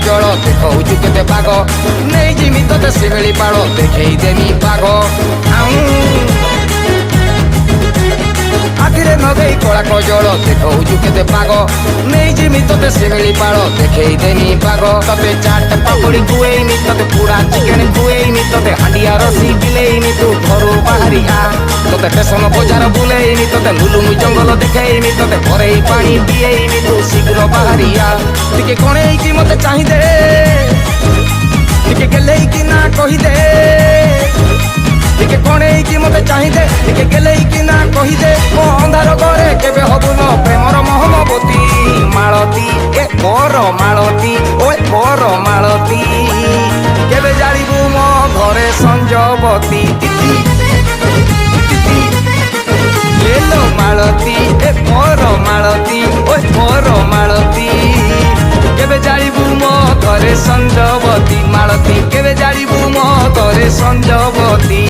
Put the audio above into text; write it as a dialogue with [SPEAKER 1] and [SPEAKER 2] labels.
[SPEAKER 1] କଜଳ ଦେଖଉଛୁ କେତେ ପାଗ ନେଇ ଯିମି ତତେ ଶିମିଳି ପାଳ ଦେଖେଇ ଦେମି ପାଗ ଆଖିରେ ନଗେଇ କଳା କଜଳ ଦେଖଉଛୁ କେତେ ପାଗ ନେଇ ଯିମି ତତେ ଶିମିଳି ପାଳ ଦେଖେଇ ଦେମି ପାଗ ତତେ ଚାଟ ପାପଡ଼ି ଖୁଏଇମି ତତେ ପୁରା ଚିକେନ ଖୁଏଇମି ତତେ ହାଣ୍ଡିଆ ରସି ପିଲେଇମି ତୁ ଘରୁ ବାହାରି ଆ ତତେ ଷ୍ଟେସନ ବଜାର ବୁଲେଇମି ତତେ ଲୁଲୁମି ଜଙ୍ଗଲ ଦେଖେଇମି ତତେ ଘରେଇ ପାଣି ପିଏଇମି ତୁ ଶୀଘ୍ର ବାହାରି ଆ ଟିକେ କଣେଇକି ମତେ ଚାହିଁଦେ ଟିକେ ଗେଲେଇକି ନା କହିଦେ ଟିକେ କଣେଇକି ମତେ ଚାହିଁଦେ ଟିକେ ଗେଲେଇକି ନା କହିଦେ ମୋ ଅନ୍ଧାର ଘରେ କେବେ ହବୁନ ପ୍ରେମର ମହମବତୀ ମାଳତୀ ଏ ମୋର ମାଳତୀ ଓ ମୋର ମାଳତୀ କେବେ ଜାଣିବୁ ମୋ ଘରେ ସଞ୍ଜବତୀ ଲେଲୋ ମାଳତୀ ଏ ମୋର ମାଳତୀ ଓ ମୋର ମାଳତୀ କେବେ ଜାଣିବୁ ମୋ ଘରେ ସଞ୍ଜବତୀ ମାଳତୀ କେବେ ଜାଣିବୁ